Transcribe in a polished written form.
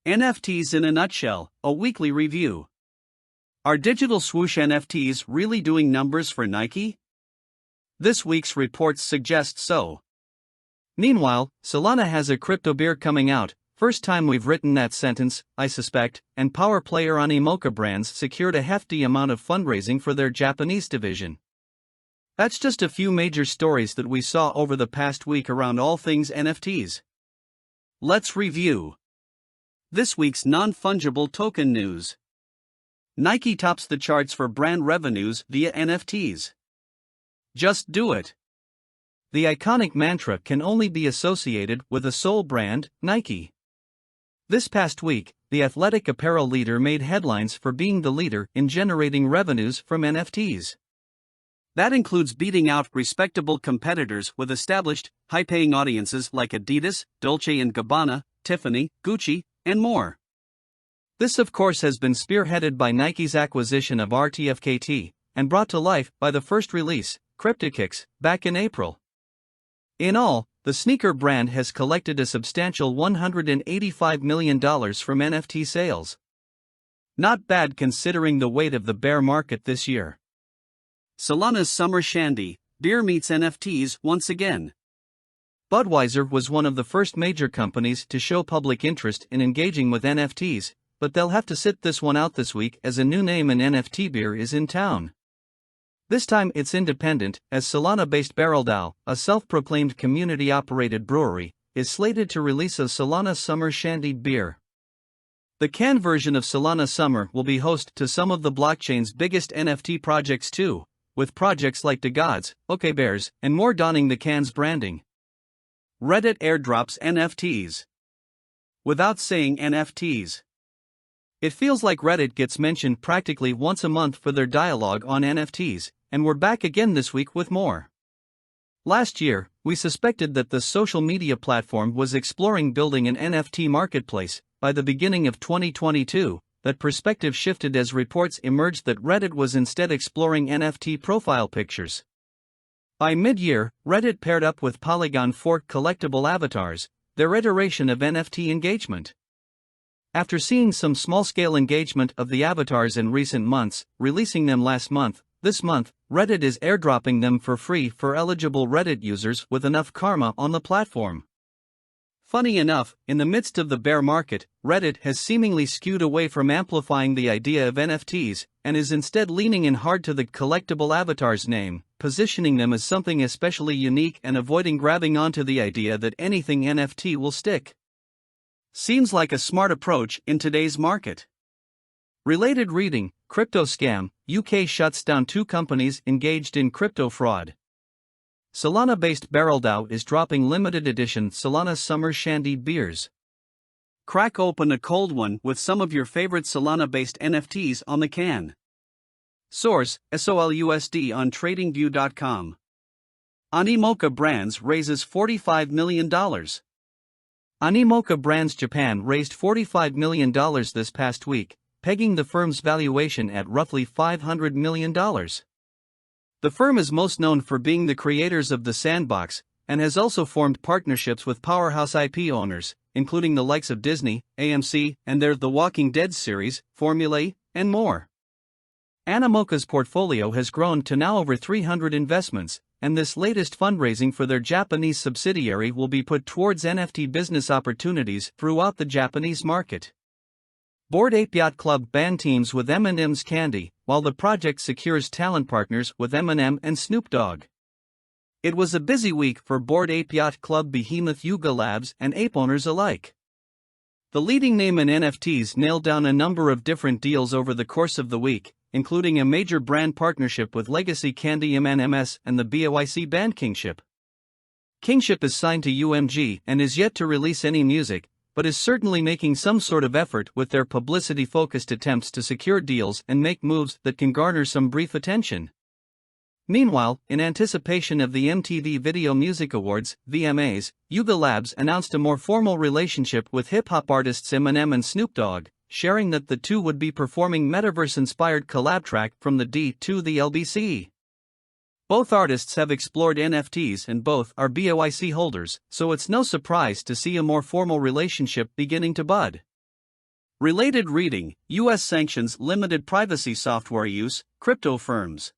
NFTs in a nutshell, a weekly review. Are digital swoosh NFTs really doing numbers for Nike? This week's reports suggest so. Meanwhile, Solana has a crypto beer coming out, first time we've written that sentence, I suspect, and power player Animoca Brands secured a hefty amount of fundraising for their Japanese division. That's just a few major stories that we saw over the past week around all things NFTs. Let's review. This week's non-fungible token news. Nike tops the charts for brand revenues via NFTs. Just do it. The iconic mantra can only be associated with a sole brand, Nike. This past week, the athletic apparel leader made headlines for being the leader in generating revenues from NFTs. That includes beating out respectable competitors with established, high-paying audiences like Adidas, Dolce & Gabbana, Tiffany, Gucci, and more. This of course has been spearheaded by Nike's acquisition of RTFKT, and brought to life by the first release, CryptoKicks, back in April. In all, the sneaker brand has collected a substantial $185 million from NFT sales. Not bad considering the weight of the bear market this year. Solana's Summer Shandy, beer meets NFTs once again. Budweiser was one of the first major companies to show public interest in engaging with NFTs, but they'll have to sit this one out this week as a new name in NFT beer is in town. This time it's independent, as Solana-based BarrelDAO, a self-proclaimed community-operated brewery, is slated to release a Solana Summer Shandy beer. The canned version of Solana Summer will be host to some of the blockchain's biggest NFT projects too, with projects like DeGods, OKBears, and more donning the can's branding. Reddit airdrops NFTs. Without saying NFTs. It feels like Reddit gets mentioned practically once a month for their dialogue on NFTs, and we're back again this week with more. Last year, we suspected that the social media platform was exploring building an NFT marketplace. By the beginning of 2022, that perspective shifted as reports emerged that Reddit was instead exploring NFT profile pictures. By mid-year, Reddit paired up with Polygon Fork Collectible Avatars, their iteration of NFT engagement. After seeing some small-scale engagement of the avatars in recent months, releasing them last month, this month, Reddit is airdropping them for free for eligible Reddit users with enough karma on the platform. Funny enough, in the midst of the bear market, Reddit has seemingly skewed away from amplifying the idea of NFTs, and is instead leaning in hard to the collectible avatars name, positioning them as something especially unique and avoiding grabbing onto the idea that anything NFT will stick. Seems like a smart approach in today's market. Related reading, Crypto Scam, UK shuts down 2 companies engaged in crypto fraud. Solana-based BarrelDAO is dropping limited edition Solana Summer Shandy beers. Crack open a cold one with some of your favorite Solana-based NFTs on the can. Source, SOLUSD on TradingView.com. Animoca Brands raises $45 million. Animoca Brands Japan raised $45 million this past week, pegging the firm's valuation at roughly $500 million. The firm is most known for being the creators of The Sandbox, and has also formed partnerships with powerhouse IP owners, including the likes of Disney, AMC, and their The Walking Dead series, Formula E, and more. Animoca's portfolio has grown to now over 300 investments, and this latest fundraising for their Japanese subsidiary will be put towards NFT business opportunities throughout the Japanese market. Bored Ape Yacht Club band teams with M&M's Candy, while the project secures talent partners with Eminem and Snoop Dogg. It was a busy week for Bored Ape Yacht Club behemoth Yuga Labs and ape owners alike. The leading name in NFTs nailed down a number of different deals over the course of the week, including a major brand partnership with Legacy Candy MNMS and the BOYC band Kingship. Kingship is signed to UMG and is yet to release any music, but is certainly making some sort of effort with their publicity-focused attempts to secure deals and make moves that can garner some brief attention. Meanwhile, in anticipation of the MTV Video Music Awards, VMAs, Yuga Labs announced a more formal relationship with hip-hop artists Eminem and Snoop Dogg, sharing that the two would be performing metaverse-inspired collab track from the D to the LBC. Both artists have explored NFTs and both are BOYC holders, so it's no surprise to see a more formal relationship beginning to bud. Related reading: U.S. sanctions limited privacy software use, crypto firms.